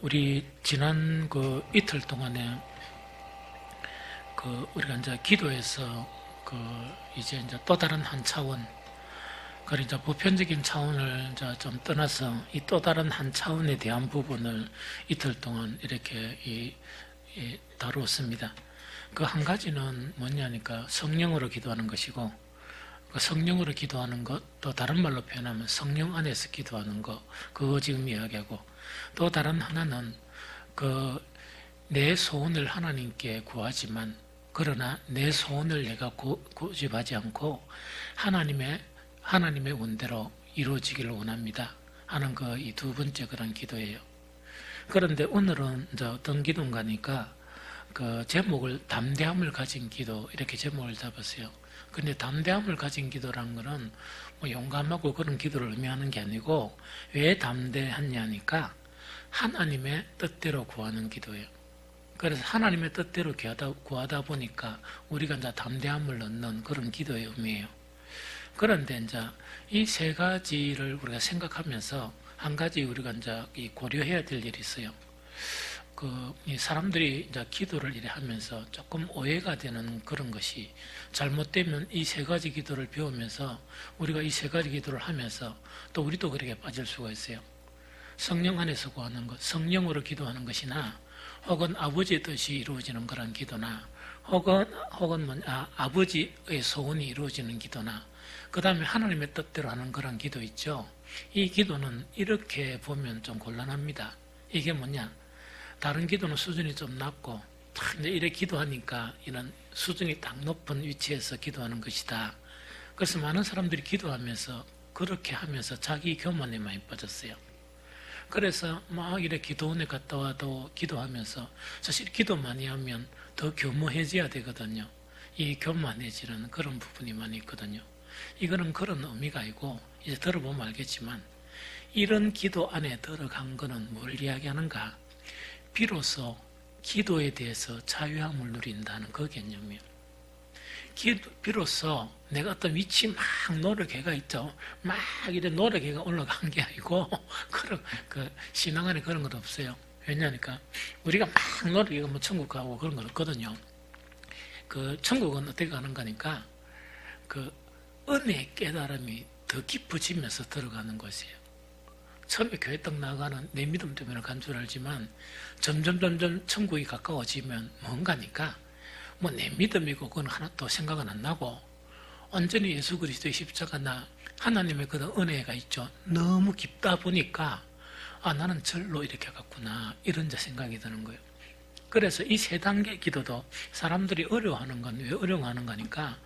우리 지난 그 이틀 동안에 우리가 이제 기도에서 이제 또 다른 한 차원, 이제 보편적인 차원을 이제 좀 떠나서 이 또 다른 한 차원에 대한 부분을 이틀 동안 이렇게 다루었습니다. 그 한 가지는 뭐냐니까 성령으로 기도하는 것이고, 그 성령으로 기도하는 것, 또 다른 말로 표현하면 성령 안에서 기도하는 것, 그거 지금 이야기하고, 또 다른 하나는 내 소원을 하나님께 구하지만, 그러나 내 소원을 내가 고집하지 않고 하나님의 원대로 이루어지기를 원합니다 하는 이 두 번째 그런 기도예요. 그런데 오늘은 이제 어떤 기도인가니까 제목을 담대함을 가진 기도, 이렇게 제목을 잡았어요. 근데 담대함을 가진 기도라는 거는 뭐 용감하고 그런 기도를 의미하는 게 아니고, 왜 담대하냐니까 하나님의 뜻대로 구하는 기도예요. 그래서 하나님의 뜻대로 구하다 보니까 우리가 이제 담대함을 얻는 그런 기도의 의미예요. 그런데 이제 이 세 가지를 우리가 생각하면서 한 가지 우리가 이제 고려해야 될 일이 있어요. 이 사람들이 이제 기도를 이래 하면서 조금 오해가 되는 그런 것이, 잘못되면 이 세 가지 기도를 배우면서 우리가 이 세 가지 기도를 하면서 또 우리도 그렇게 빠질 수가 있어요. 성령 안에서 구하는 것, 성령으로 기도하는 것이나, 혹은 아버지의 뜻이 이루어지는 그런 기도나, 혹은 아버지의 소원이 이루어지는 기도나, 그 다음에 하나님의 뜻대로 하는 그런 기도 있죠. 이 기도는 이렇게 보면 좀 곤란합니다. 이게 뭐냐? 다른 기도는 수준이 좀 낮고, 이제 이렇게 기도하니까 이런 수준이 딱 높은 위치에서 기도하는 것이다. 그래서 많은 사람들이 기도하면서 그렇게 하면서 자기 교만에 많이 빠졌어요. 그래서 막 이렇게 기도원에 갔다 와도 기도하면서, 사실 기도 많이 하면 더 교모해져야 되거든요. 이 교만해지는 그런 부분이 많이 있거든요. 이거는 그런 의미가 아니고, 이제 들어보면 알겠지만, 이런 기도 안에 들어간 거는 뭘 이야기하는가? 비로소 기도에 대해서 자유함을 누린다는 그 개념이에요. 비로소 내가 어떤 위치 막 노력해가 있죠. 막 이래 노력해가 올라간 게 아니고, 신앙 안에 그런 건 없어요. 왜냐니까, 우리가 막 노력해가 뭐 천국 가고 그런 건 없거든요. 천국은 어떻게 가는 거니까, 은혜의 깨달음이 더 깊어지면서 들어가는 것이에요. 처음에 교회 딱 나가는 내 믿음 때문에 간 줄 알지만, 점점 천국이 가까워지면 뭔가니까, 뭐 내 믿음이고 그건 하나도 생각은 안 나고, 온전히 예수 그리스도의 십자가나 하나님의 그런 은혜가 있죠. 너무 깊다 보니까, 나는 절로 이렇게 갔구나, 이런 생각이 드는 거예요. 그래서 이 세 단계 기도도 사람들이 어려워하는 건 왜 어려워하는 거니까,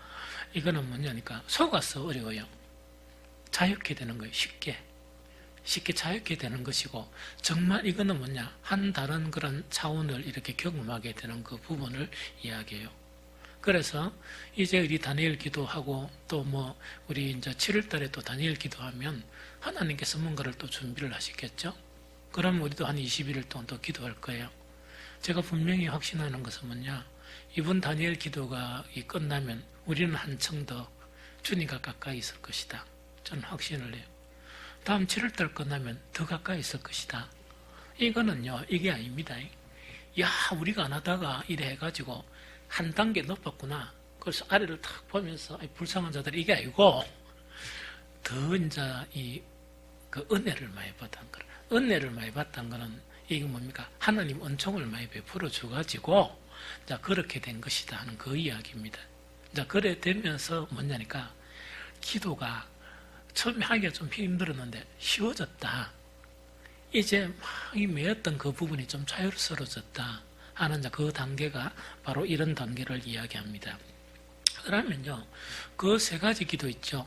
이거는 뭐냐니까 속아서 어려워요. 자유케 되는 거예요. 쉽게 자유케 되는 것이고, 정말 이거는 뭐냐, 한 다른 그런 차원을 이렇게 경험하게 되는 그 부분을 이야기해요. 그래서 이제 우리 다니엘 기도하고, 또 우리 이제 7월 달에 또 다니엘 기도하면 하나님께서 뭔가를 또 준비를 하시겠죠? 그럼 우리도 한 21일 동안 또 기도할 거예요. 제가 분명히 확신하는 것은 뭐냐, 이번 다니엘 기도가 끝나면 우리는 한층 더 주님과 가까이 있을 것이다. 저는 확신을 해요. 다음 7월달 끝나면 더 가까이 있을 것이다. 이거는요, 이게 아닙니다. 야, 우리가 안 하다가 이래 해가지고 한 단계 높았구나. 그래서 아래를 탁 보면서 불쌍한 자들, 이게 아니고, 더 이제 은혜를 많이 받은 거라. 은혜를 많이 받은 거는 이게 뭡니까? 하나님 은총을 많이 베풀어 줘가지고, 자, 그렇게 된 것이다 하는 그 이야기입니다. 자, 그래 되면서 뭐냐니까, 기도가 처음에 하기가 좀 힘들었는데 쉬워졌다. 이제 막 매였던 그 부분이 좀 자유스러워졌다 하는 그 단계가 바로 이런 단계를 이야기합니다. 그러면요, 그 세 가지 기도 있죠.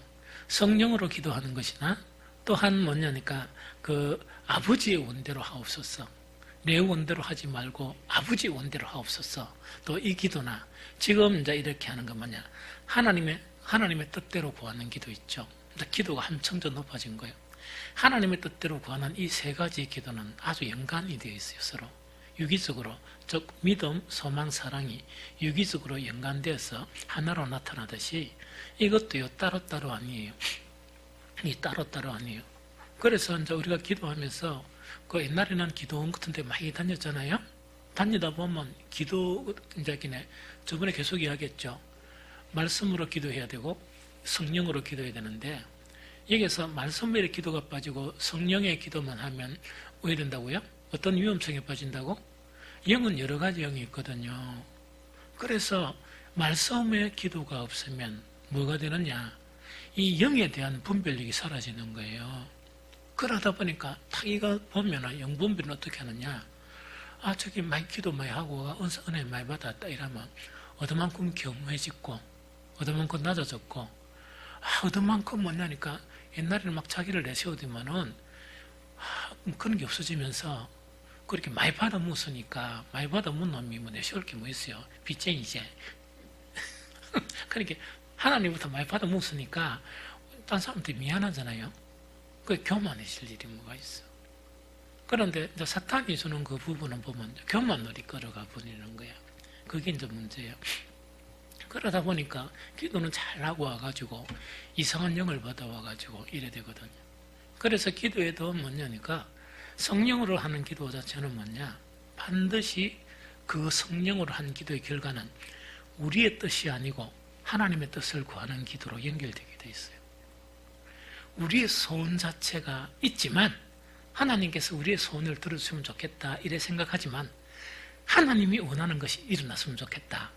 성령으로 기도하는 것이나, 또한 뭐냐니까 아버지의 원대로 하옵소서. 내 원대로 하지 말고 아버지의 원대로 하옵소서. 또 이 기도나, 지금 이제 이렇게 하는 건 뭐냐, 하나님의 뜻대로 구하는 기도 있죠. 기도가 한층 더 높아진 거예요. 하나님의 뜻대로 구하는 이 세 가지 기도는 아주 연관이 되어 있어요. 서로 유기적으로, 즉 믿음, 소망, 사랑이 유기적으로 연관되어서 하나로 나타나듯이, 이것도요 따로따로 아니에요. 이 따로따로 아니에요. 그래서 이제 우리가 기도하면서 그 옛날에는 기도원 같은 데 많이 다녔잖아요. 다니다 보면 기도, 이제 저번에 계속 이야기했죠. 말씀으로 기도해야 되고 성령으로 기도해야 되는데, 여기서 말씀의 기도가 빠지고 성령의 기도만 하면 왜 된다고요? 어떤 위험성에 빠진다고? 영은 여러 가지 영이 있거든요. 그래서 말씀의 기도가 없으면 뭐가 되느냐? 이 영에 대한 분별력이 사라지는 거예요. 그러다 보니까 타기가 보면 영분별은 어떻게 하느냐? 아, 저기 많이 기도 많이 하고 은혜 많이 받았다 이러면 얻어만큼 겸허해지고 얻어만큼 낮아졌고, 얻어만큼 뭐냐니까 옛날에는 막 자기를 내세우더만은 그런 게 없어지면서 그렇게 많이 받아 묻으니까, 많이 받아 묻은 놈이 뭐 내세울 게 뭐 있어요? 빚쟁이지. 그러니까 하나님부터 많이 받아 묻으니까 딴 사람한테 미안하잖아요. 그게 교만해질 일이 뭐가 있어. 그런데 이제 사탄이 주는 그 부분은 보면 교만으로 끌어가 버리는 거야. 그게 이제 문제예요. 그러다 보니까 기도는 잘하고 와가지고 이상한 영을 받아와가지고 이래 되거든요. 그래서 기도에도 뭐냐니까 성령으로 하는 기도 자체는 뭐냐? 반드시 그 성령으로 한 기도의 결과는 우리의 뜻이 아니고 하나님의 뜻을 구하는 기도로 연결되게 돼 있어요. 우리의 소원 자체가 있지만 하나님께서 우리의 소원을 들어주시면 좋겠다 이래 생각하지만 하나님이 원하는 것이 일어났으면 좋겠다.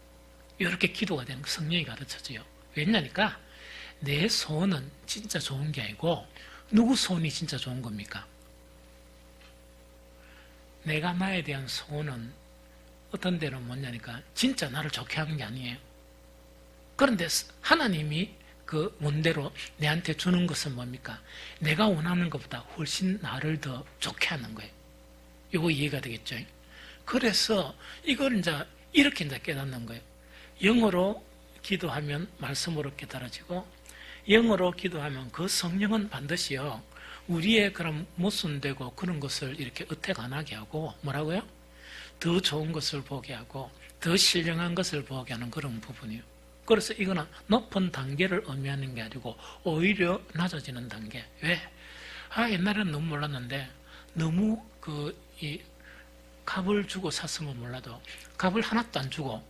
이렇게 기도가 되는 거 성령이 가르쳐줘요. 왜냐니까 내 소원은 진짜 좋은 게 아니고 누구 소원이 진짜 좋은 겁니까? 내가 나에 대한 소원은 어떤 데는 뭐냐니까 진짜 나를 좋게 하는 게 아니에요. 그런데 하나님이 그 원대로 내한테 주는 것은 뭡니까? 내가 원하는 것보다 훨씬 나를 더 좋게 하는 거예요. 이거 이해가 되겠죠? 그래서 이걸 이제 이렇게 이제 깨닫는 거예요. 영어로 기도하면 말씀으로 깨달아지고, 영어로 기도하면 그 성령은 반드시요 우리의 그런 모순되고 그런 것을 이렇게 의택 안 하게 하고, 뭐라고요? 더 좋은 것을 보게 하고 더 신령한 것을 보게 하는 그런 부분이에요. 그래서 이거는 높은 단계를 의미하는 게 아니고 오히려 낮아지는 단계. 왜? 옛날에는 너무 몰랐는데 너무 이 값을 주고 샀으면 몰라도 값을 하나도 안 주고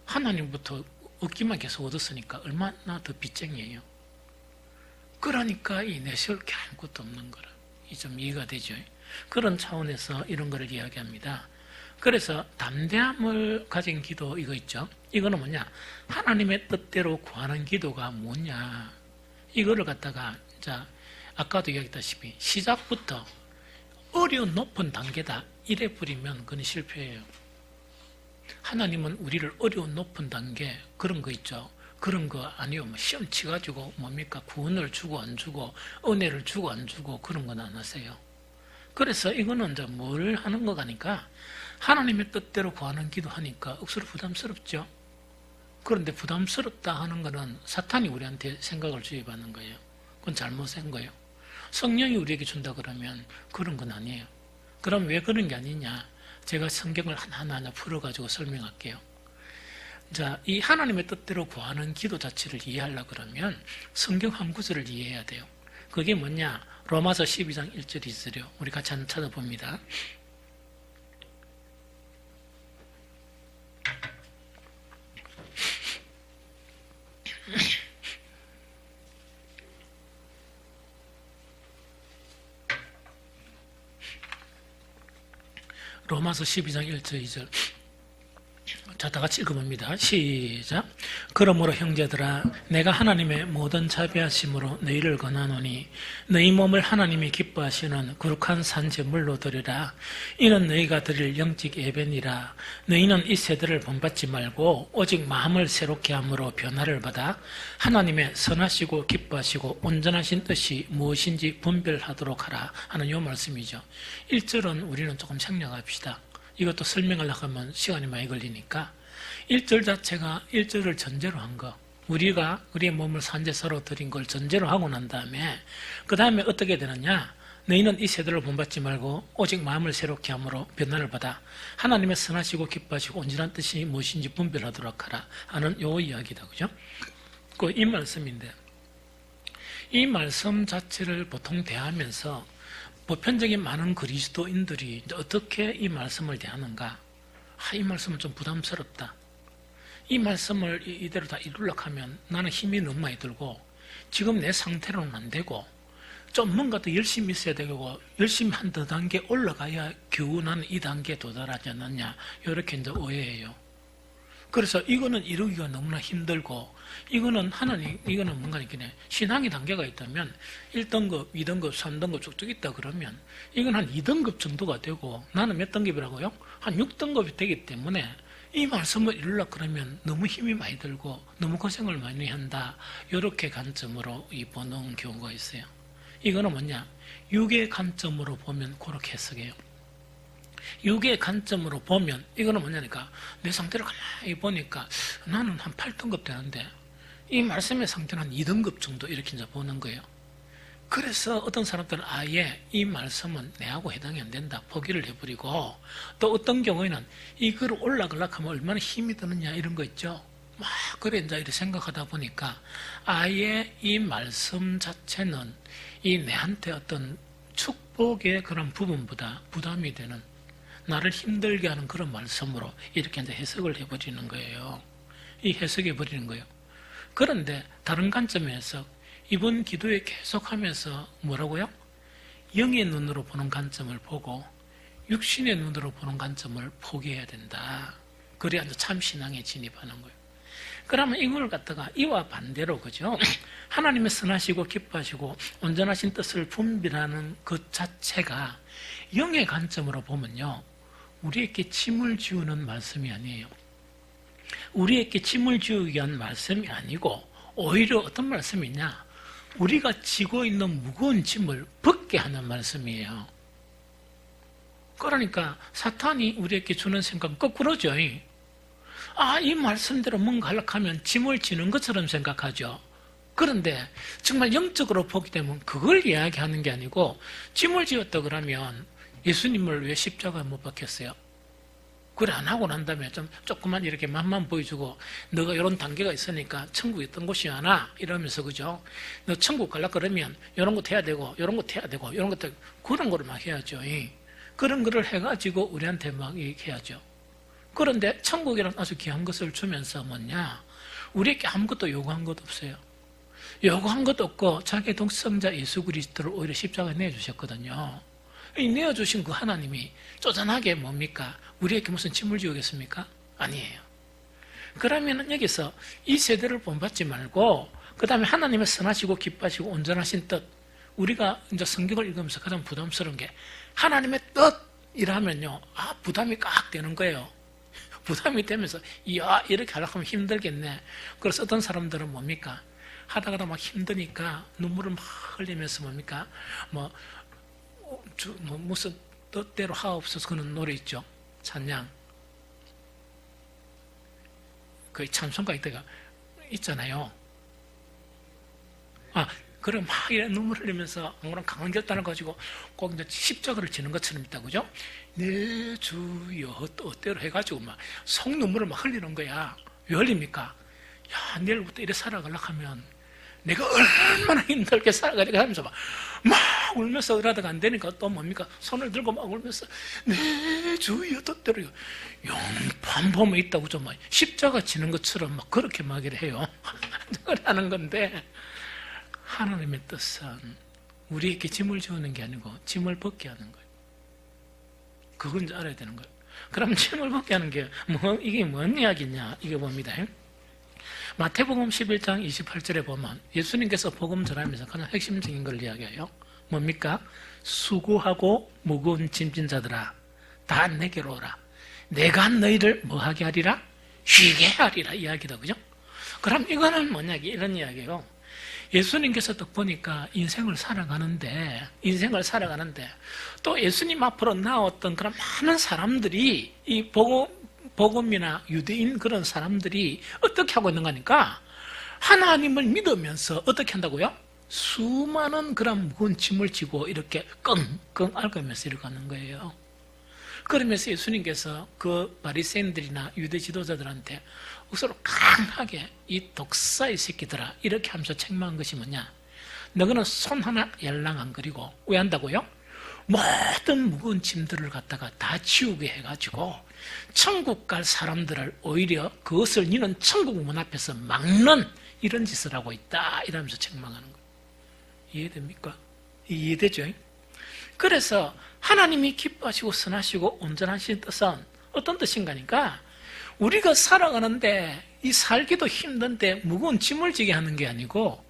하나님부터 얻기만 계속 얻었으니까 얼마나 더 빚쟁이에요. 그러니까 이 내세울 게 아무것도 없는 거라. 이 좀 이해가 되죠? 그런 차원에서 이런 거를 이야기합니다. 그래서 담대함을 가진 기도 이거 있죠? 이거는 뭐냐? 하나님의 뜻대로 구하는 기도가 뭐냐? 이거를 갖다가 자 아까도 이야기했다시피 시작부터 어려운 높은 단계다 이래 버리면 그건 실패예요. 하나님은 우리를 어려운 높은 단계 그런 거 있죠? 그런 거 아니요. 뭐 시험 치가지고 뭡니까? 구원을 주고 안 주고 은혜를 주고 안 주고 그런 건 안 하세요. 그래서 이거는 이제 뭘 하는 거 가니까 하나님의 뜻대로 구하는 기도하니까 억수로 부담스럽죠. 그런데 부담스럽다 하는 거는 사탄이 우리한테 생각을 주입하는 거예요. 그건 잘못된 거예요. 성령이 우리에게 준다 그러면 그런 건 아니에요. 그럼 왜 그런 게 아니냐? 제가 성경을 하나하나 풀어가지고 설명할게요. 자, 이 하나님의 뜻대로 구하는 기도 자체를 이해하려고 그러면 성경 한 구절을 이해해야 돼요. 그게 뭐냐? 로마서 12장 1절 2절이요. 우리 같이 한번 찾아봅니다. 로마서 12장 1절 2절. 자, 다 같이 읽어봅니다. 시작. 그러므로 형제들아, 내가 하나님의 모든 자비하심으로 너희를 권하노니 너희 몸을 하나님이 기뻐하시는 거룩한 산제물로 드리라. 이는 너희가 드릴 영적 예배니라. 너희는 이 세대를 본받지 말고 오직 마음을 새롭게 함으로 변화를 받아 하나님의 선하시고 기뻐하시고 온전하신 뜻이 무엇인지 분별하도록 하라 하는 이 말씀이죠. 1절은 우리는 조금 생략합시다. 이것도 설명하려고 하면 시간이 많이 걸리니까 1절 자체가 1절을 전제로 한 거, 우리가 우리의 몸을 산제사로 드린 걸 전제로 하고 난 다음에 그 다음에 어떻게 되느냐? 너희는 이 세대를 본받지 말고 오직 마음을 새롭게 함으로 변화를 받아 하나님의 선하시고 기뻐하시고 온전한 뜻이 무엇인지 분별하도록 하라 하는 요 이야기다. 그죠? 그 이 말씀인데 이 말씀 자체를 보통 대하면서 보편적인 많은 그리스도인들이 이제 어떻게 이 말씀을 대하는가? 이 말씀은 좀 부담스럽다. 이 말씀을 이대로 다 이루려고 하면 나는 힘이 너무 많이 들고 지금 내 상태로는 안 되고 좀 뭔가 더 열심히 있어야 되고 열심히 한 더 단계 올라가야 겨우 나는 이 단계에 도달하지 않았냐, 이렇게 이제 오해해요. 그래서 이거는 이루기가 너무나 힘들고, 이거는 이거는 뭔가 이렇게 신앙의 단계가 있다면 1등급, 2등급, 3등급 쭉쭉 있다 그러면 이건 한 2등급 정도가 되고, 나는 몇 등급이라고요? 한 6등급이 되기 때문에 이 말씀을 이루려고 그러면 너무 힘이 많이 들고 너무 고생을 많이 한다, 이렇게 관점으로 보는 경우가 있어요. 이거는 뭐냐? 육의 관점으로 보면 그렇게 해석해요. 육의 관점으로 보면 이거는 뭐냐니까, 내 상태를 가만히 보니까 나는 한 8등급 되는데 이 말씀의 상태는 한 2등급 정도, 이렇게 이제 보는 거예요. 그래서 어떤 사람들은 아예 이 말씀은 내하고 해당이 안 된다, 포기를 해버리고, 또 어떤 경우에는 이걸 올라가려고 하면 얼마나 힘이 드느냐, 이런 거 있죠. 막 그래 이제 이렇게 생각하다 보니까 아예 이 말씀 자체는 이 내한테 어떤 축복의 그런 부분보다 부담이 되는, 나를 힘들게 하는 그런 말씀으로 이렇게 이제 해석을 해버리는 거예요. 이 해석해버리는 거예요. 그런데 다른 관점에서 이번 기도에 계속하면서 뭐라고요? 영의 눈으로 보는 관점을 보고 육신의 눈으로 보는 관점을 포기해야 된다. 그래야 이제 참 신앙에 진입하는 거예요. 그러면 이걸 갖다가 이와 반대로, 그죠? 하나님의 선하시고 기뻐하시고 온전하신 뜻을 분별하는 것 자체가 영의 관점으로 보면요, 우리에게 짐을 지우는 말씀이 아니에요. 우리에게 짐을 지우기 위한 말씀이 아니고 오히려 어떤 말씀이냐, 우리가 지고 있는 무거운 짐을 벗게 하는 말씀이에요. 그러니까 사탄이 우리에게 주는 생각은 거꾸로죠. 이 말씀대로 뭔가 하려고 하면 짐을 지는 것처럼 생각하죠. 그런데 정말 영적으로 보게 되면 그걸 이야기하는 게 아니고, 짐을 지었다 그러면 예수님을 왜 십자가에 못 박혔어요? 그래 안 하고 난 다음에 조금만 이렇게 맛만 보여주고, 너가 이런 단계가 있으니까 천국에 있던 곳이 하나 이러면서, 그죠? 너 천국 가려고 그러면 이런 것도 해야 되고 이런 것도 해야 되고 이런 것도, 그런 거를 막 해야죠. 그런 거를 해가지고 우리한테 막 얘기해야죠. 그런데 천국이란 아주 귀한 것을 주면서 뭐냐, 우리에게 아무것도 요구한 것 없어요. 요구한 것도 없고 자기 독생자 예수 그리스도를 오히려 십자가에 내주셨거든요. 이 내어주신 그 하나님이 쪼잔하게 뭡니까? 우리에게 무슨 짐을 지우겠습니까? 아니에요. 그러면 여기서 이 세대를 본받지 말고, 그 다음에 하나님의 선하시고 기뻐하시고 온전하신 뜻, 우리가 이제 성경을 읽으면서 가장 부담스러운 게 하나님의 뜻이라면요, 부담이 깍 되는 거예요. 부담이 되면서 이렇게 하려고 하면 힘들겠네. 그래서 어떤 사람들은 뭡니까? 하다가 막 힘드니까 눈물을 막 흘리면서 뭡니까? 무슨 뜻대로 하옵소서, 그런 노래 있죠. 찬양. 그 찬송가 이때가 있잖아요. 그럼 막 이런 눈물 흘리면서 아무런 강한 결단을 가지고 꼭 이제 십자가를 지는 것처럼 있다, 그죠? 내 주여 뜻대로 해가지고 막 속눈물을 막 흘리는 거야. 왜 흘립니까? 내일부터 이래 살아가려고 하면 내가 얼마나 힘들게 살아가려고 하면서 막 울면서 그러다가 안 되니까 또 뭡니까? 손을 들고 막 울면서 내 주여 뜻대로, 용판 보면 있다고 좀 막 십자가 지는 것처럼 막 그렇게 막 해요. 그러는 건데, 하나님의 뜻은 우리에게 짐을 지우는 게 아니고 짐을 벗게 하는 거예요. 그건 이제 알아야 되는 거예요. 그럼 짐을 벗게 하는 게 이게 뭔 이야기냐, 이게 봅니다. 마태복음 11장 28절에 보면 예수님께서 복음 전하면서 가장 핵심적인 걸 이야기해요. 뭡니까? 수고하고 무거운 짐진 자들아, 다 내게로 오라. 내가 너희를 뭐하게 하리라? 쉬게 하리라 이야기다, 그죠? 그럼 이거는 뭐냐, 이런 이야기예요. 예수님께서 딱 보니까 인생을 살아가는데 또 예수님 앞으로 나왔던 그런 많은 사람들이, 이 복음이나 유대인 그런 사람들이 어떻게 하고 있는 거니까, 하나님을 믿으면서 어떻게 한다고요? 수많은 그런 무거운 짐을 지고 이렇게 끙끙 앓으면서 이렇게 하는 거예요. 그러면서 예수님께서 그 바리새인들이나 유대 지도자들한테 서로 강하게 이 독사의 새끼들아 이렇게 하면서 책망한 것이 뭐냐, 너희는 손 하나 yar랑 안 그리고 왜 한다고요? 모든 무거운 짐들을 갖다가 다 지우게 해가지고 천국 갈 사람들을 오히려 그것을 니는 천국 문 앞에서 막는 이런 짓을 하고 있다 이러면서 책망하는 거예요. 이해됩니까? 이해되죠? 그래서 하나님이 기뻐하시고 선하시고 온전하신 뜻은 어떤 뜻인가니까 우리가 살아가는데 이 살기도 힘든데 무거운 짐을 지게 하는 게 아니고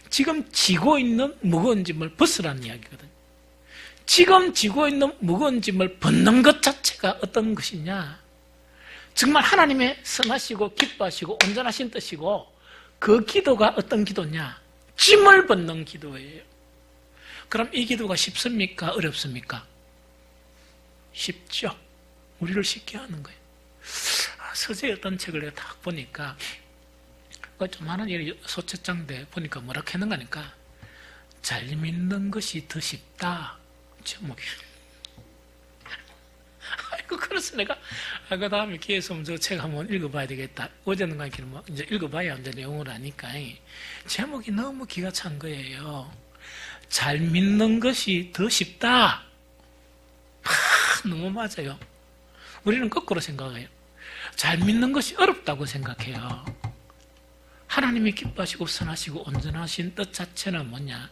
지금 지고 있는 무거운 짐을 벗으라는 이야기거든요. 지금 지고 있는 무거운 짐을 벗는 것 자체가 어떤 것이냐, 정말 하나님의 선하시고 기뻐하시고 온전하신 뜻이고 그 기도가 어떤 기도냐, 짐을 벗는 기도예요. 그럼 이 기도가 쉽습니까? 어렵습니까? 쉽죠. 우리를 쉽게 하는 거예요. 서재의 어떤 책을 내가 딱 보니까 좀 하는 일이 소책장인데 보니까 뭐라 했는가 하니까 잘 믿는 것이 더 쉽다 제목이. 아이고, 그래서 내가 그 다음에 기회에서 저 책 한번 읽어봐야 되겠다. 어제는 가니까 뭐 이제 읽어봐야 이제 내용을 아니까 제목이 너무 기가 찬 거예요. 잘 믿는 것이 더 쉽다. 너무 맞아요. 우리는 거꾸로 생각해요. 잘 믿는 것이 어렵다고 생각해요. 하나님이 기뻐하시고 선하시고 온전하신 뜻 자체는 뭐냐?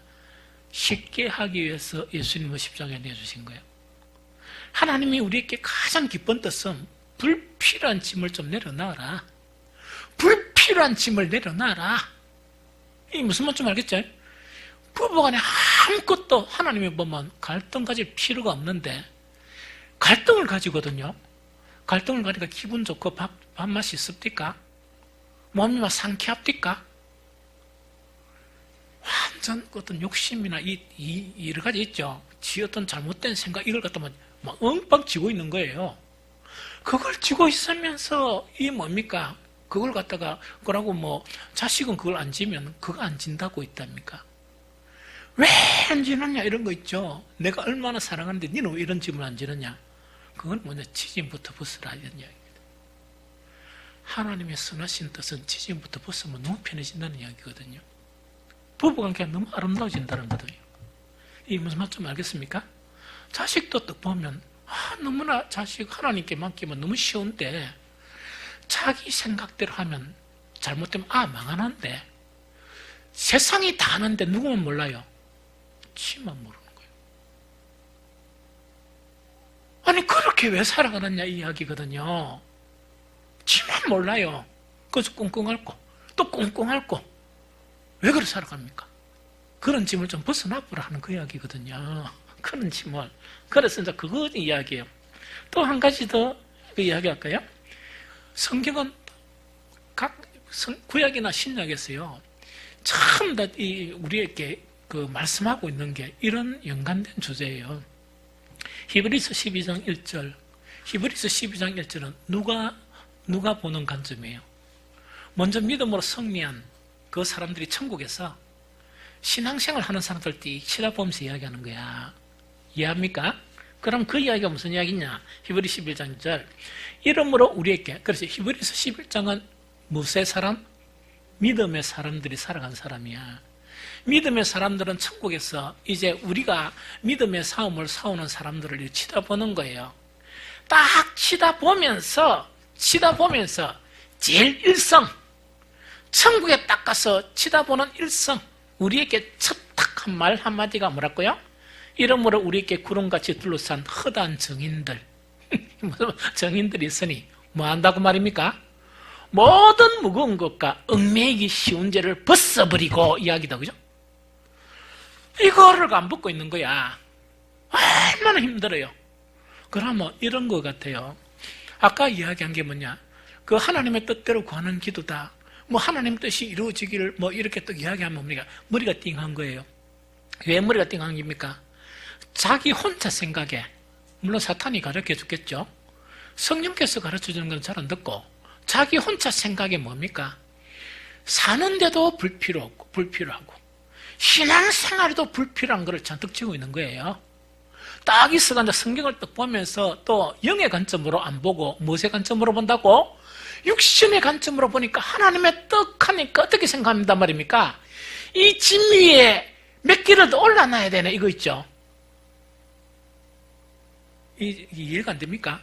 쉽게 하기 위해서 예수님을 십자가에 내주신 거예요. 하나님이 우리에게 가장 기쁜 뜻은 불필요한 짐을 좀 내려놔라. 불필요한 짐을 내려놔라. 이게 무슨 말인지 알겠죠? 부부간에 아무것도 하나님이 보면 갈등 가질 필요가 없는데 갈등을 가지거든요. 갈등을 가니까 기분 좋고 밥맛이 습니까? 몸이 막 상쾌합니까? 완전 어떤 욕심이나 여러 가지 있죠. 지 어떤 잘못된 생각 이걸 갖다 막 엉빵 쥐고 있는 거예요. 그걸 쥐고 있으면서 이 뭡니까? 그걸 갖다가 그러고 뭐 자식은 그걸 안 지면 그거 안 진다고 있답니까? 왜 안 지느냐 이런 거 있죠. 내가 얼마나 사랑하는데 너는 왜 이런 짐을 안 지느냐? 그건 뭐냐? 지짐부터 벗으라 이런 이야기입니다. 하나님의 선하신 뜻은 지짐부터 벗으면 너무 편해진다는 이야기거든요. 부부관계가 너무 아름다워진다는 거거든요. 이게 무슨 말인지 알겠습니까? 자식도 딱 보면 너무나 자식 하나님께 맡기면 너무 쉬운데 자기 생각대로 하면 잘못되면 망하는데 세상이 다 아는데 누구만 몰라요? 지만 모르는 거예요. 아니 그렇게 왜 살아가느냐 이 이야기거든요. 지만 몰라요. 그래서 꽁꽁 앓고 또 꽁꽁 앓고 왜 그렇게 살아갑니까? 그런 짐을 좀 벗어나보라 하는 그 이야기거든요. 그런 짐을. 그래서 이제 그거 이야기예요. 또 한 가지 더 그 이야기할까요? 성경은 각 구약이나 신약에서요 참 다 우리에게 그 말씀하고 있는 게 이런 연관된 주제예요. 히브리서 12장 1절. 히브리서 12장 1절은 누가 보는 관점이에요. 먼저 믿음으로 승리한 그 사람들이 천국에서 신앙생활 하는 사람들 띠 치다보면서 이야기하는 거야. 이해합니까? 그럼 그 이야기가 무슨 이야기냐? 히브리 11장 1절. 이러므로 우리에게, 그래서 히브리서 11장은 무엇의 사람? 믿음의 사람들이 살아간 사람이야. 믿음의 사람들은 천국에서 이제 우리가 믿음의 싸움을 싸우는 사람들을 치다보는 거예요. 딱 치다보면서 제일 일성, 천국에 딱 가서 치다보는 일성, 우리에게 첫 딱 한 말 한마디가 뭐랄까요? 이러므로 우리에게 구름같이 둘러싼 허다한 정인들, 정인들이 있으니 뭐 한다고 말입니까? 모든 무거운 것과 얽매이기 쉬운 죄를 벗어버리고 이야기다, 그죠? 이거를 안 벗고 있는 거야. 얼마나 힘들어요. 그러면 이런 것 같아요. 아까 이야기한 게 뭐냐? 그 하나님의 뜻대로 구하는 기도다. 뭐 하나님 뜻이 이루어지기를 뭐 이렇게 또 이야기하면 머리가 띵한 거예요. 왜 머리가 띵한 겁니까? 자기 혼자 생각에, 물론 사탄이 가르쳐 주겠죠. 성령께서 가르쳐 주는 건 잘 안 듣고 자기 혼자 생각에 뭡니까? 사는데도 불필요하고 신앙생활에도 불필요한 것을 잔뜩 지고 있는 거예요. 딱 있어가 성경을 딱 보면서 또 영의 관점으로 안 보고 무엇의 관점으로 본다고? 육신의 관점으로 보니까 하나님의 떡 하니까 어떻게 생각합니다 말입니까? 이 짐 위에 몇 개를 더 올라놔야 되네 이거 있죠. 이해가 안 됩니까?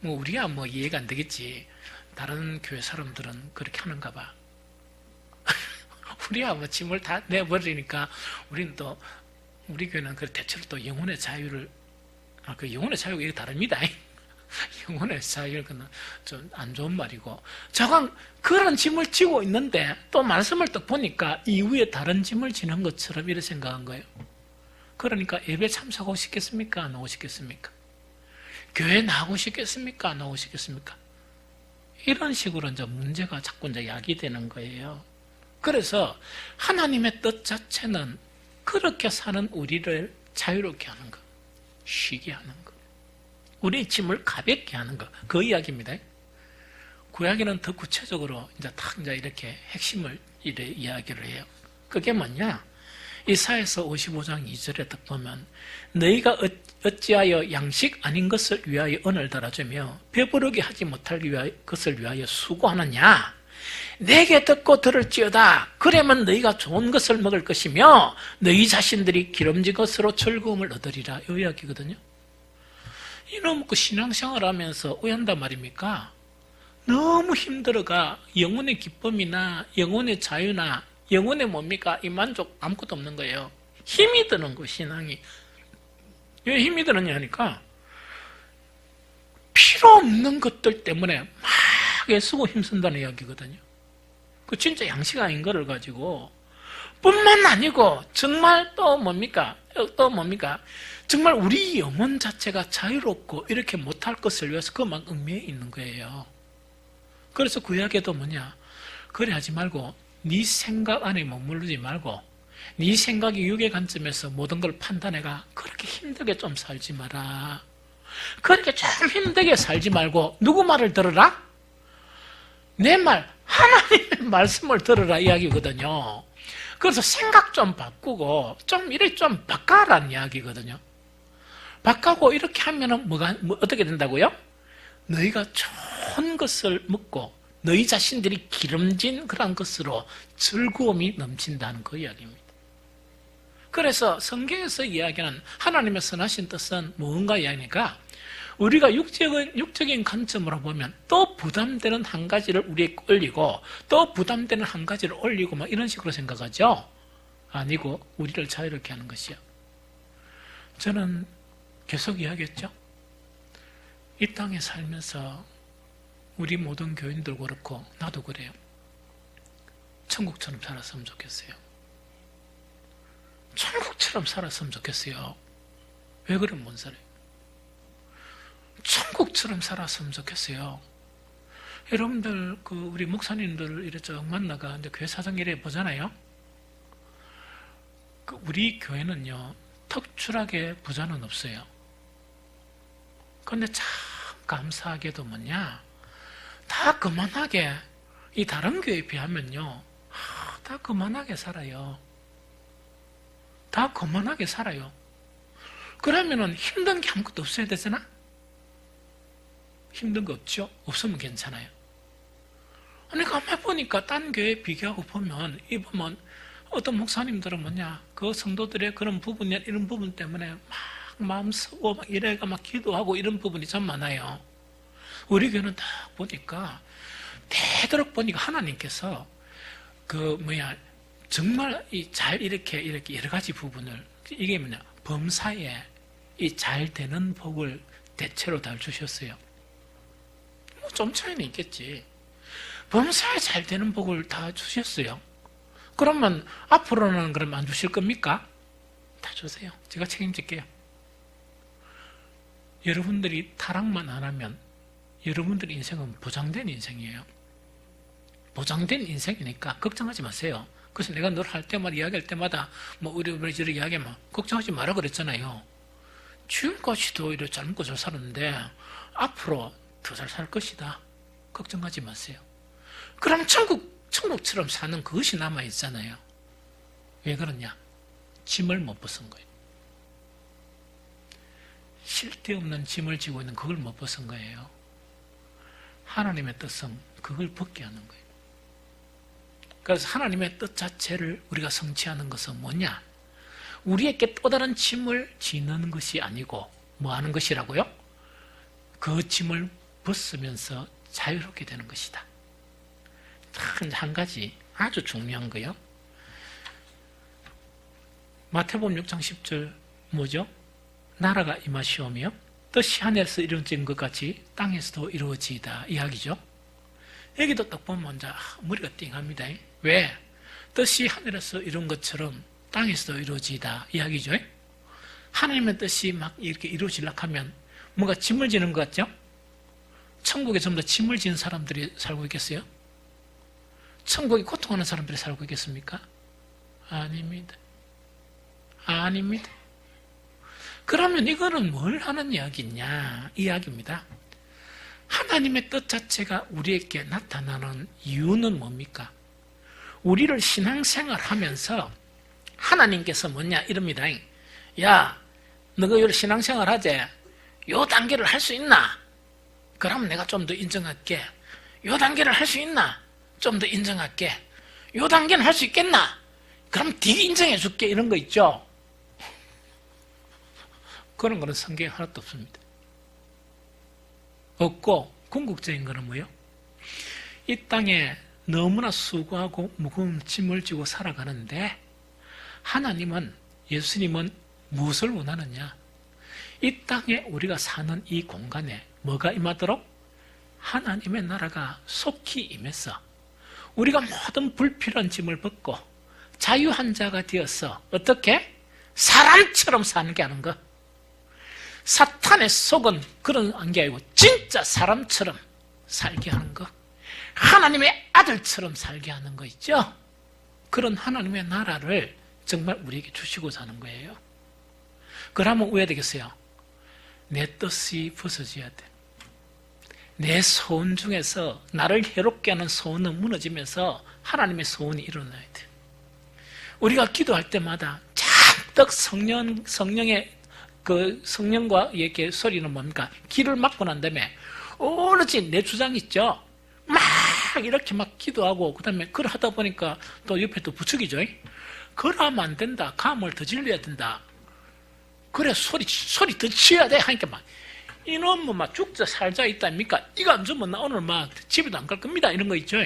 뭐 우리야 뭐 이해가 안 되겠지. 다른 교회 사람들은 그렇게 하는가 봐. 우리야 뭐 짐을 다 내버리니까 우리는 또 우리 교회는 그 대체로 또 영혼의 자유를 그 영혼의 자유가 이게 다릅니다. 영혼의 자유는 좀 안 좋은 말이고 저건 그런 짐을 지고 있는데 또 말씀을 딱 보니까 이후에 다른 짐을 지는 것처럼 이렇게 생각한 거예요. 그러니까 예배 참석하고 싶겠습니까? 안 하고 싶겠습니까? 교회 나가고 싶겠습니까? 안 하고 싶겠습니까? 이런 식으로 이제 문제가 자꾸 이제 야기되는 거예요. 그래서 하나님의 뜻 자체는 그렇게 사는 우리를 자유롭게 하는 것, 쉬게 하는 것, 우리의 짐을 가볍게 하는 것, 그 이야기입니다. 구약에는 더 구체적으로 이제 이렇게 핵심을 이야기를 해요. 그게 뭐냐? 이사야서 55장 2절에 딱 보면 너희가 어찌하여 양식 아닌 것을 위하여 언을 달아주며 배부르게 하지 못할 것을 위하여 수고하느냐? 내게 듣고 들을지어다. 그러면 너희가 좋은 것을 먹을 것이며 너희 자신들이 기름진 것으로 즐거움을 얻으리라. 이 이야기거든요. 이놈 그 신앙생활 하면서 왜 한단 말입니까? 너무 힘들어가 영혼의 기쁨이나 영혼의 자유나 영혼의 뭡니까? 이 만족 아무것도 없는 거예요. 힘이 드는 거 신앙이. 왜 힘이 드느냐 하니까 필요 없는 것들 때문에 막 애쓰고 힘쓴다는 이야기거든요. 그 진짜 양식 아닌 거를 가지고 뿐만 아니고 정말 또 뭡니까? 정말 우리 영혼 자체가 자유롭고 이렇게 못할 것을 위해서 그만 얽매여 있는 거예요. 그래서 구약에도 뭐냐? 그래 하지 말고 네 생각 안에 머무르지 말고 네 생각이 육의 관점에서 모든 걸 판단해가 그렇게 힘들게 좀 살지 마라. 그렇게 좀 힘들게 살지 말고 누구 말을 들으라? 내 말, 하나님의 말씀을 들으라 이야기거든요. 그래서 생각 좀 바꾸고 좀 이렇게 좀 바꿔라는 이야기거든요. 바꾸고 이렇게 하면은 어떻게 된다고요? 너희가 좋은 것을 먹고 너희 자신들이 기름진 그런 것으로 즐거움이 넘친다는 그 이야기입니다. 그래서 성경에서 이야기하는 하나님의 선하신 뜻은 무언가 이야기니까 우리가 육적인 관점으로 보면 또 부담되는 한 가지를 우리에게 올리고 또 부담되는 한 가지를 올리고 막 이런 식으로 생각하죠. 아니고 우리를 자유롭게 하는 것이요. 저는 계속 이야기했죠. 이 땅에 살면서 우리 모든 교인들 그렇고 나도 그래요. 천국처럼 살았으면 좋겠어요. 천국처럼 살았으면 좋겠어요. 왜 그러면 못 살아요? 천국처럼 살았으면 좋겠어요. 여러분들 우리 목사님들 이래 쭉 만나가 이제 교회 사정 이래 보잖아요. 우리 교회는요 특출하게 부자는 없어요. 그런데 참 감사하게도 뭐냐? 다 그만하게 이 다른 교회에 비하면요 다 그만하게 살아요. 다 그만하게 살아요. 그러면은 힘든 게 아무것도 없어야 되잖아? 힘든 거 없죠? 없으면 괜찮아요. 아니 가만히 보니까 딴 교회 비교하고 보면 어떤 목사님들은 뭐냐 그 성도들의 그런 부분 이런 부분 때문에 막 마음 쓰고 막 이래가 막 기도하고 이런 부분이 참 많아요. 우리 교회는 딱 보니까 되도록 보니까 하나님께서 정말 잘 이렇게 여러 가지 부분을 이게 뭐냐 범사에 이 잘 되는 복을 대체로 다 주셨어요. 뭐 좀 차이는 있겠지. 범사에 잘 되는 복을 다 주셨어요. 그러면 앞으로는 그럼 안 주실 겁니까? 다 주세요. 제가 책임질게요. 여러분들이 타락만 안 하면 여러분들 인생은 보장된 인생이에요. 보장된 인생이니까 걱정하지 마세요. 그래서 내가 늘 할 때마다 이야기할 때마다 우리 저렇게 이야기하면 걱정하지 마라 그랬잖아요. 지금까지도 이렇게 잘 먹고 잘 살았는데 앞으로 더 잘 살 것이다. 걱정하지 마세요. 그럼 천국처럼 사는 그것이 남아있잖아요. 왜 그러냐? 짐을 못 벗은 거예요. 쓸데없는 짐을 지고 있는 그걸 못 벗은 거예요. 하나님의 뜻은 그걸 벗게 하는 거예요. 그래서 하나님의 뜻 자체를 우리가 성취하는 것은 뭐냐? 우리에게 또 다른 짐을 지는 것이 아니고 뭐 하는 것이라고요? 그 짐을 벗으면서 자유롭게 되는 것이다. 한 가지 아주 중요한 거요. 마태복음 6장 10절 뭐죠? 나라가 임하시오며 뜻이 하늘에서 이루어진 것 같이 땅에서도 이루어지이다 이야기죠. 여기도 딱 보면 이제 머리가 띵합니다. 왜? 뜻이 하늘에서 이룬 것처럼 땅에서도 이루어지이다 이야기죠. 하나님의 뜻이 막 이렇게 이루어지려고 하면 뭔가 짐을 지는 것 같죠? 천국에 전부 다 짐을 지는 사람들이 살고 있겠어요? 천국에 고통하는 사람들이 살고 있겠습니까? 아닙니다. 아닙니다. 그러면 이거는 뭘 하는 이야기냐? 이야기입니다. 하나님의 뜻 자체가 우리에게 나타나는 이유는 뭡니까? 우리를 신앙생활 하면서 하나님께서 뭐냐? 이럽니다. 야, 너가 신앙생활 하재? 요 단계를 할 수 있나? 그럼 내가 좀 더 인정할게. 요 단계를 할 수 있나? 좀 더 인정할게. 요 단계는 할 수 있겠나? 그럼 네가 인정해 줄게. 이런 거 있죠? 그런 거는 성경에 하나도 없습니다. 없고 궁극적인 거는 뭐예요? 이 땅에 너무나 수고하고 무거운 짐을 지고 살아가는데 하나님은, 예수님은 무엇을 원하느냐? 이 땅에 우리가 사는 이 공간에 뭐가 임하도록? 하나님의 나라가 속히 임해서 우리가 모든 불필요한 짐을 벗고 자유한 자가 되어서 어떻게? 사람처럼 사는 게 하는 거. 사탄의 속은 그런 게 아니고 진짜 사람처럼 살게 하는 거. 하나님의 아들처럼 살게 하는 거 있죠? 그런 하나님의 나라를 정말 우리에게 주시고자 하는 거예요. 그러면 왜 되겠어요? 내 뜻이 벗어져야 돼. 내 소원 중에서 나를 해롭게 하는 소원은 무너지면서 하나님의 소원이 일어나야 돼. 우리가 기도할 때마다 잔뜩 성령과 이렇게 소리는 뭡니까? 귀를 막고 난 다음에 오로지 내 주장 있죠? 막 이렇게 막 기도하고 그 다음에 그걸 하다 보니까 또 옆에 또 부추기죠? 그러면 안 된다. 감을 더 질러야 된다. 그래 소리 더 치어야 돼 하니까 막 이놈은 막 죽자 살자 있다니까 이거 안 주면 나 오늘 막 집에도 안 갈 겁니다 이런 거 있죠.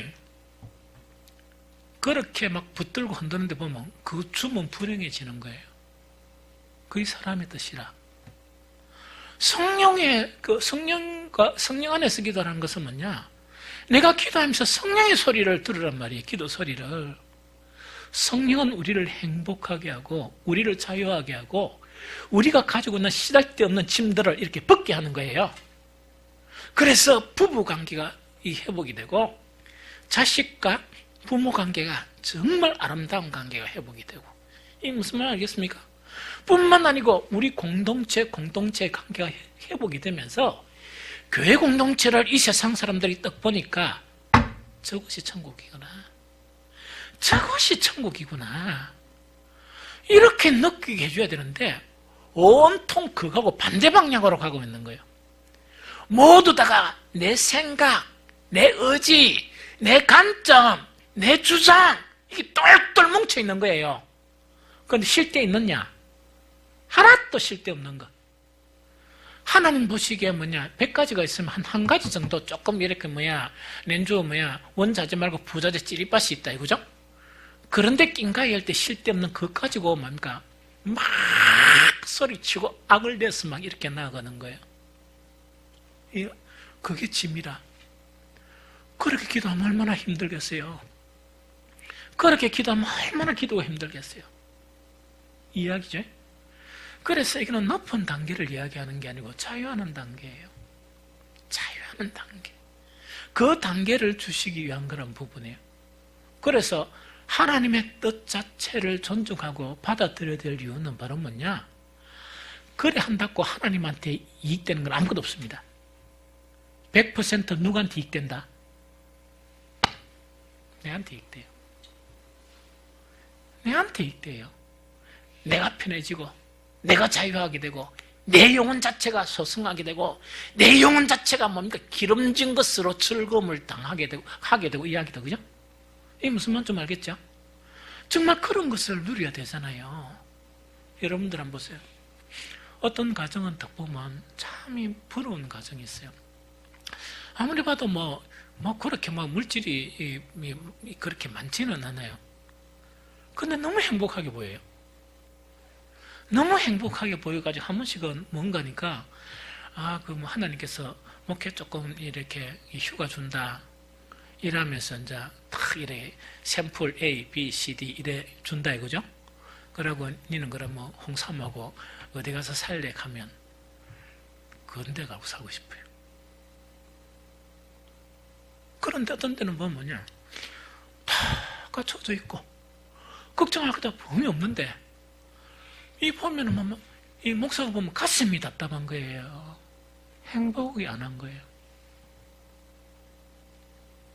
그렇게 막 붙들고 흔드는데 보면 그 주면 불행해지는 거예요. 그게 사람의 뜻이라. 성령 안에서 기도하는 것은 뭐냐? 내가 기도하면서 성령의 소리를 들으란 말이에요. 기도 소리를. 성령은 우리를 행복하게 하고 우리를 자유하게 하고 우리가 가지고 있는 시달데없는 짐들을 이렇게 벗게 하는 거예요. 그래서 부부관계가 회복이 되고 자식과 부모관계가 정말 아름다운 관계가 회복이 되고 이게 무슨 말 알겠습니까? 뿐만 아니고 우리 공동체 관계가 회복이 되면서 교회 공동체를 이 세상 사람들이 딱 보니까 저것이 천국이구나. 저것이 천국이구나. 이렇게 느끼게 해줘야 되는데 온통 그거하고 반대 방향으로 가고 있는 거예요. 모두 다가 내 생각, 내 의지, 내 관점, 내 주장 이게 똘똘 뭉쳐 있는 거예요. 그런데 쉴 데 있느냐? 하나도 쉴 데 없는 거. 하나님 보시기에 100가지가 있으면 한 가지 정도 조금 이렇게 렌즈 원자재 말고 부자재 찌릿밭이 있다 이거죠? 그런데 낑가이 할 때 쉴 데 없는 그거 가지고 뭡니까? 막 소리치고 악을 내서 막 이렇게 나아가는 거예요. 그게 짐이라. 그렇게 기도하면 얼마나 힘들겠어요. 그렇게 기도하면 얼마나 기도가 힘들겠어요. 이 이야기죠. 그래서 이거는 높은 단계를 이야기하는 게 아니고 자유하는 단계예요. 자유하는 단계. 그 단계를 주시기 위한 그런 부분이에요. 그래서 하나님의 뜻 자체를 존중하고 받아들여야 될 이유는 바로 뭐냐? 그래 한다고 하나님한테 이익되는 건 아무것도 없습니다. 100% 누구한테 이익된다? 내한테 이익돼요. 내한테 이익돼요. 내가 편해지고 내가 자유하게 되고 내 영혼 자체가 소승하게 되고 내 영혼 자체가 뭡니까? 기름진 것으로 즐거움을 당하게 되고 하게 되고 이야기다. 그죠? 이게 무슨 말인지 좀 알겠죠? 정말 그런 것을 누려야 되잖아요. 여러분들 한번 보세요. 어떤 가정은 딱 보면 참 부러운 가정이 있어요. 아무리 봐도 그렇게 물질이 그렇게 많지는 않아요. 근데 너무 행복하게 보여요. 너무 행복하게 보여가지고 한 번씩은 뭔가니까, 하나님께서 목회 조금 이렇게 휴가 준다. 이러면서 이제 탁 이래 샘플 A, B, C, D 이래 준다 이거죠? 그러고 니는 그럼 홍삼하고 어디 가서 살래 하면 그런 데 가고 살고 싶어요. 그런데 어떤 때는 보면 뭐냐, 다 갖춰져 있고 걱정할 것도 범이 없는데 이 보면은 이 목사가 보면 가슴이 답답한 거예요. 행복이 안 한 거예요.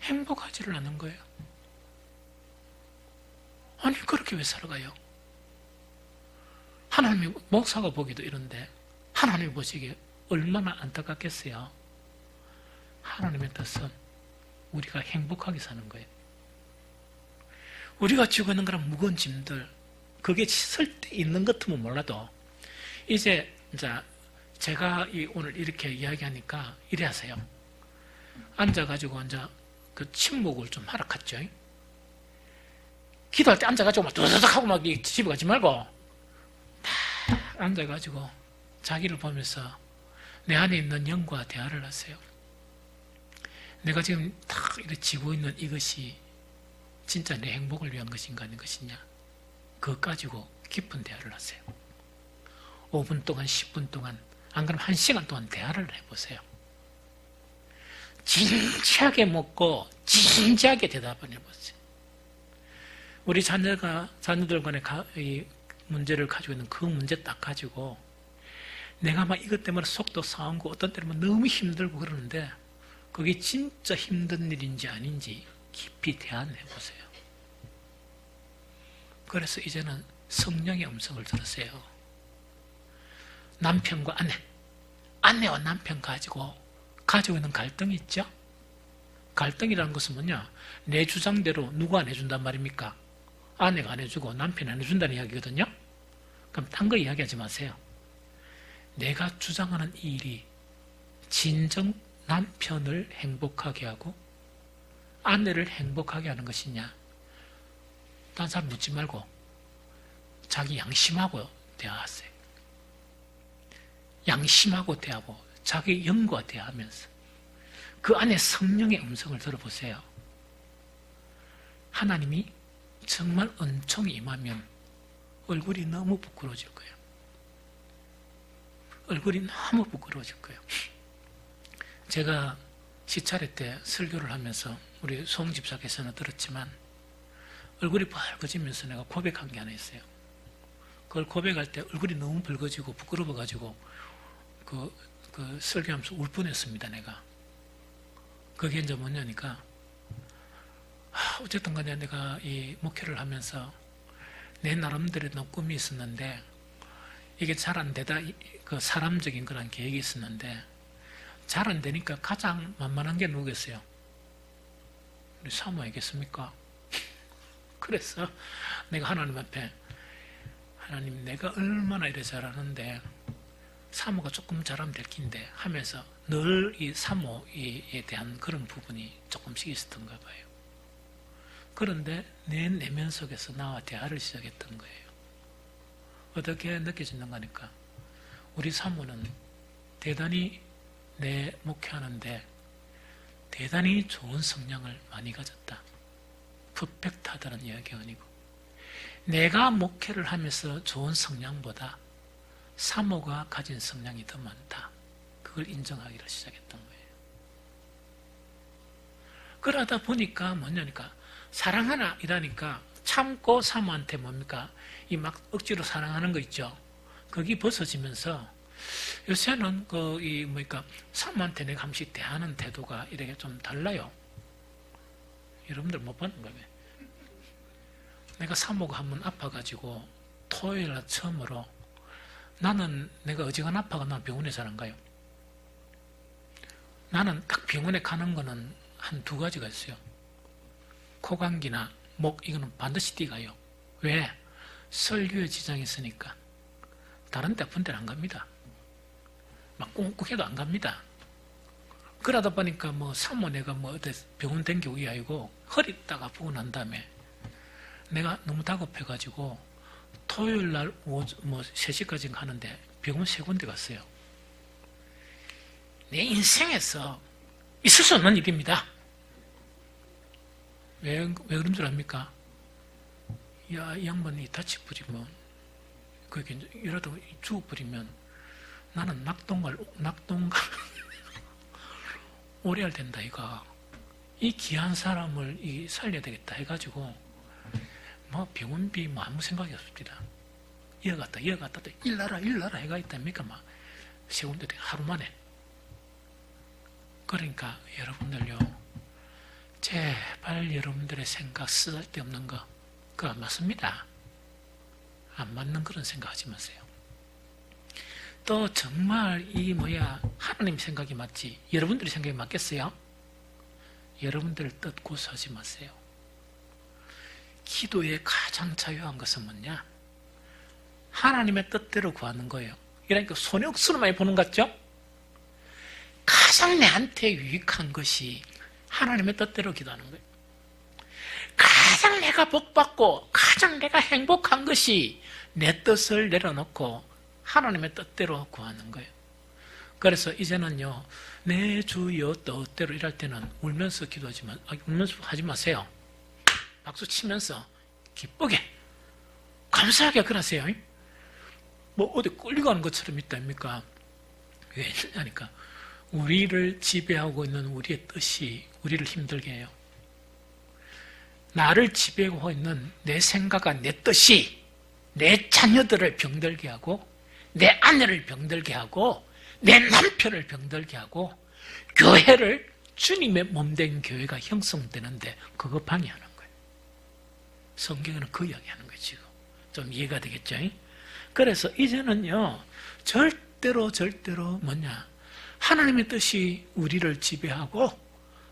행복하지를 않은 거예요. 아니 그렇게 왜 살아가요? 하나님이 목사가 보기도 이런데 하나님이 보시기에 얼마나 안타깝겠어요. 하나님의 뜻은 우리가 행복하게 사는 거예요. 우리가 지고 있는 그런 무거운 짐들, 그게 설 때 있는 것 같으면 몰라도 이제 제가 오늘 이렇게 이야기하니까 이래 하세요. 앉아가지고 이제 그 침묵을 좀 하라 갔죠. 기도할 때 앉아가지고 막 두두둑 하고 막 집에 가지 말고 딱 앉아가지고 자기를 보면서 내 안에 있는 영과 대화를 하세요. 내가 지금 딱 이렇게 지고 있는 이것이 진짜 내 행복을 위한 것인가 아닌 것이냐, 그거 가지고 깊은 대화를 하세요. 5분 동안 10분 동안 안 그러면 1시간 동안 대화를 해보세요. 진지하게 묻고 진지하게 대답을 해보세요. 우리 자녀들 간에 이 문제를 가지고 있는 그 문제 딱 가지고 내가 막 이것 때문에 속도 상하고 어떤 때는 너무 힘들고 그러는데 그게 진짜 힘든 일인지 아닌지 깊이 대화해보세요. 그래서 이제는 성령의 음성을 들으세요. 남편과 아내와 남편 가지고 있는 갈등이 있죠? 갈등이라는 것은 뭐냐? 내 주장대로 누가 안 해준단 말입니까? 아내가 안 해주고 남편이 안 해준다는 이야기거든요? 그럼 딴 거 이야기하지 마세요. 내가 주장하는 이 일이 진정 남편을 행복하게 하고 아내를 행복하게 하는 것이냐? 딴 사람 묻지 말고 자기 양심하고 대화하세요. 양심하고 대하고 자기 영과 대하면서 그 안에 성령의 음성을 들어보세요. 하나님이 정말 은총이 임하면 얼굴이 너무 부끄러워질 거예요. 얼굴이 너무 부끄러워질 거예요. 제가 시차례 때 설교를 하면서 우리 송 집사께서는 들었지만 얼굴이 붉어지면서 내가 고백한 게 하나 있어요. 그걸 고백할 때 얼굴이 너무 붉어지고 부끄러워가지고 그 설교하면서 울 뻔했습니다. 내가. 그게 이제 뭐냐니까 어쨌든 간에 내가 이 목회를 하면서 내 나름대로 꿈이 있었는데 이게 잘 안 되다, 그 사람적인 그런 계획이 있었는데 잘 안 되니까 가장 만만한 게 누구겠어요? 우리 사모이겠습니까? 그래서 내가 하나님 앞에, 하나님 내가 얼마나 이래 잘하는데 사모가 조금 잘하면 될 긴데 하면서 늘 이 사모에 대한 그런 부분이 조금씩 있었던가 봐요. 그런데 내 내면 속에서 나와 대화를 시작했던 거예요. 어떻게 느껴지는가 하니까 우리 사모는 대단히 내 목회하는데 대단히 좋은 성향을 많이 가졌다. 퍼펙트하다는 이야기가 아니고 내가 목회를 하면서 좋은 성향보다 사모가 가진 성향이 더 많다. 그걸 인정하기를 시작했던 거예요. 그러다 보니까 뭐냐니까 사랑하나 이라니까 참고 사모한테 뭡니까? 이 막 억지로 사랑하는 거 있죠. 거기 벗어지면서 요새는 사모한테 내가 한 번씩 대하는 태도가 이렇게 좀 달라요. 여러분들 못 봤는 거예요. 내가 사모가 한 번 아파가지고 토요일 날 처음으로 나는 내가 어지간 아파가 병원에 잘 안 가요. 나는 딱 병원에 가는 거는 한 2가지가 있어요. 코감기나 목 이거는 반드시 뛰가요. 왜? 설교에 지장이 있으니까. 다른 데 아픈 데는 안 갑니다. 막 꽁꽁해도 안 갑니다. 그러다 보니까 뭐 사모 내가 뭐 어디 병원 댕기고 아니고 허리 딱 아프고 난 다음에 내가 너무 다급해가지고 토요일 날 뭐 3시까지 가는데 병원 3군데 갔어요. 내 인생에서 있을 수 없는 일입니다. 왜 그런 줄 압니까? 야, 이 양반이 다치버리면, 그게 이러다 죽어버리면 나는 낙동갈 오래 할 된다, 이거. 이 귀한 사람을 살려야 되겠다 해가지고, 뭐 병원비 뭐 아무 생각이 없습니다. 이어갔다, 또 일나라 해가 있답니까? 막, 3군데 하루 만에. 그러니까 여러분들요, 제발 여러분들의 생각 쓰잘데없는 거 그거 안 맞습니다. 안 맞는 그런 생각하지 마세요. 또 정말 하나님 생각이 맞지 여러분들의 생각이 맞겠어요? 여러분들의 뜻 고수하지 마세요. 기도의 가장 자유한 것은 뭐냐? 하나님의 뜻대로 구하는 거예요. 그러니까 손해 억수로 많이 보는 것 같죠? 가장 내한테 유익한 것이 하나님의 뜻대로 기도하는 거예요. 가장 내가 복받고 가장 내가 행복한 것이 내 뜻을 내려놓고 하나님의 뜻대로 구하는 거예요. 그래서 이제는요, 내 주여 뜻대로 일할 때는 울면서 기도하지만, 울면서 하지 마세요. 박수 치면서 기쁘게 감사하게 그러세요. 뭐 어디 끌려가는 것처럼 있답니까? 왜 그러니까 우리를 지배하고 있는 우리의 뜻이 우리를 힘들게 해요. 나를 지배하고 있는 내 생각과 내 뜻이 내 자녀들을 병들게 하고 내 아내를 병들게 하고 내 남편을 병들게 하고 교회를 주님의 몸된 교회가 형성되는데 그거 방해하는 거예요. 성경에는 그 이야기하는 거예요. 지금 좀 이해가 되겠죠? 그래서 이제는요, 절대로 뭐냐, 하나님의 뜻이 우리를 지배하고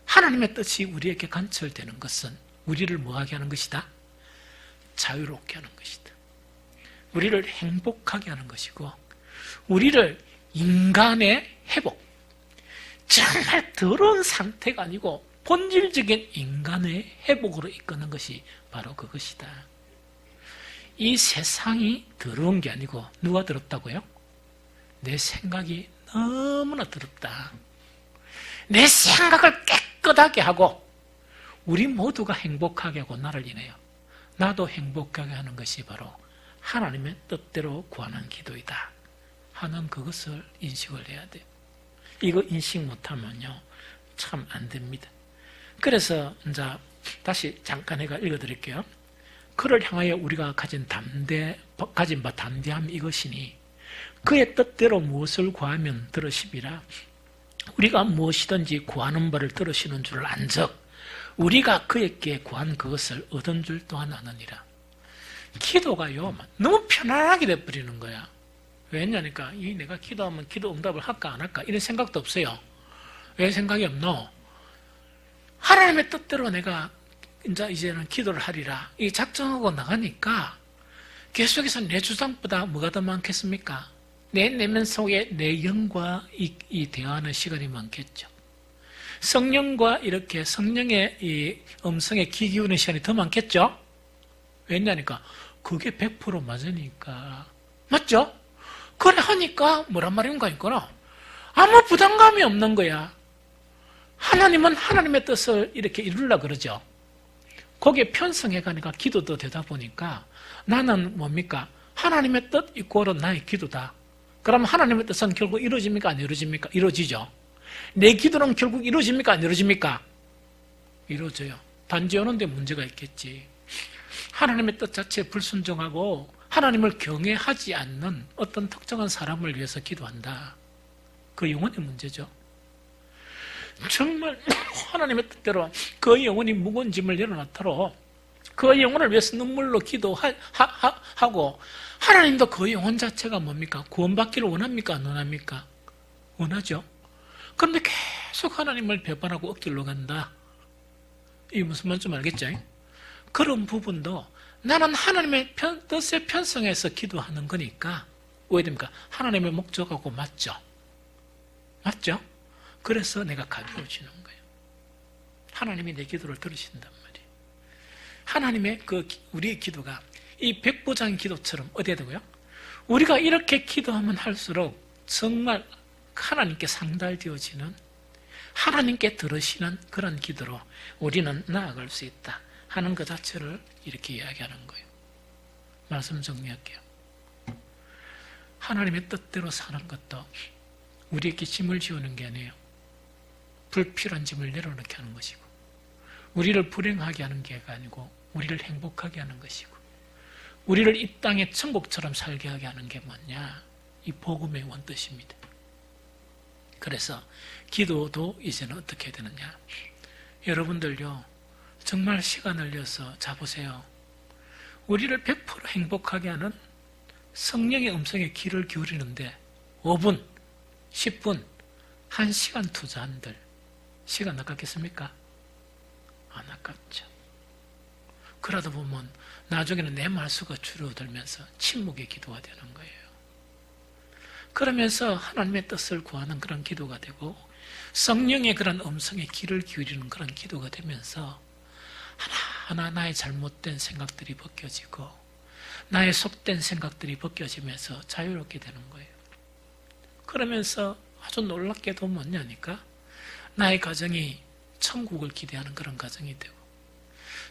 하나님의 뜻이 우리에게 관철되는 것은 우리를 뭐하게 하는 것이다? 자유롭게 하는 것이다. 우리를 행복하게 하는 것이고 우리를 인간의 회복, 정말 더러운 상태가 아니고 본질적인 인간의 회복으로 이끄는 것이 바로 그것이다. 이 세상이 더러운 게 아니고 누가 더럽다고요? 내 생각이 너무나 더럽다. 내 생각을 깨끗하게 하고 우리 모두가 행복하게 하고 나를 인해요. 나도 행복하게 하는 것이 바로 하나님의 뜻대로 구하는 기도이다 하는 그것을 인식을 해야 돼요. 이거 인식 못하면요, 참 안 됩니다. 그래서 이제 다시 잠깐 해가 읽어드릴게요. 그를 향하여 우리가 가진 바 담대함 이것이니 그의 뜻대로 무엇을 구하면 들으시리라. 우리가 무엇이든지 구하는 바를 들으시는 줄을 안즉 우리가 그에게 구한 그것을 얻은 줄 또한 아느니라. 기도가요, 너무 편안하게 돼버리는 거야. 왜냐니까 내가 기도하면 기도 응답을 할까 안 할까 이런 생각도 없어요. 왜 생각이 없노? 하나님의 뜻대로 내가 이제는 기도를 하리라 이 작정하고 나가니까 계속해서 내 주장보다 뭐가 더 많겠습니까? 내 내면 속에 내 영과 이 대화하는 시간이 많겠죠. 성령과 이렇게 성령의 이 음성에 귀 기울이는 시간이 더 많겠죠? 왜냐니까 그게 100% 맞으니까. 맞죠? 그래 하니까 뭐란 말인가 있거나 아무 부담감이 없는 거야. 하나님은 하나님의 뜻을 이렇게 이루려고 그러죠. 거기에 편성해 가니까 기도도 되다 보니까 나는 뭡니까? 하나님의 뜻 이꼬르 나의 기도다. 그럼 하나님의 뜻은 결국 이루어집니까? 안 이루어집니까? 이루어지죠. 내 기도는 결국 이루어집니까? 안 이루어집니까? 이루어져요. 단지 어느 데 문제가 있겠지. 하나님의 뜻 자체에 불순종하고 하나님을 경외하지 않는 어떤 특정한 사람을 위해서 기도한다. 그 영혼의 문제죠. 정말 하나님의 뜻대로 그 영혼이 무거운 짐을 내려놓도록 그 영혼을 위해서 눈물로 기도하고 하나님도 그 영혼 자체가 뭡니까? 구원받기를 원합니까? 안 원합니까? 원하죠. 그런데 계속 하나님을 배반하고 억길로 간다. 이게 무슨 말인지 알겠죠? 그런 부분도 나는 하나님의 뜻에 편성해서 기도하는 거니까 왜 됩니까? 하나님의 목적하고 맞죠. 맞죠? 그래서 내가 가벼워지는 거예요. 하나님이 내 기도를 들으신단 말이에요. 하나님의 우리의 기도가 이 백보장 기도처럼 어디에 되고요? 우리가 이렇게 기도하면 할수록 정말 하나님께 상달되어지는, 하나님께 들으시는 그런 기도로 우리는 나아갈 수 있다 하는 것 자체를 이렇게 이야기하는 거예요. 말씀 정리할게요. 하나님의 뜻대로 사는 것도 우리에게 짐을 지우는 게 아니에요. 불필요한 짐을 내려놓게 하는 것이고, 우리를 불행하게 하는 게 아니고 우리를 행복하게 하는 것이고, 우리를 이 땅에 천국처럼 살게 하게 하는 게 뭐냐? 이 복음의 원뜻입니다. 그래서 기도도 이제는 어떻게 해야 되느냐? 여러분들요, 정말 시간을 내서 자보세요. 우리를 100% 행복하게 하는 성령의 음성에 귀를 기울이는데 5분, 10분, 1시간 투자한들 시간 아깝겠습니까? 안 아깝죠. 그러다 보면 나중에는 내 말수가 줄어들면서 침묵의 기도가 되는 거예요. 그러면서 하나님의 뜻을 구하는 그런 기도가 되고, 성령의 그런 음성에 귀를 기울이는 그런 기도가 되면서 하나하나 나의 잘못된 생각들이 벗겨지고 나의 속된 생각들이 벗겨지면서 자유롭게 되는 거예요. 그러면서 아주 놀랍게도 뭐냐니까 나의 가정이 천국을 기대하는 그런 가정이 되고,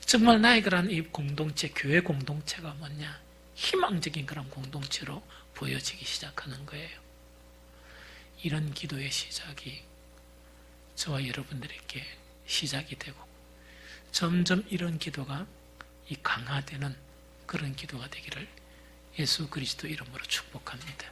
정말 나의 그런 이 공동체, 교회 공동체가 뭐냐, 희망적인 그런 공동체로 보여지기 시작하는 거예요. 이런 기도의 시작이 저와 여러분들에게 시작이 되고, 점점 이런 기도가 이 강화되는 그런 기도가 되기를 예수 그리스도 이름으로 축복합니다.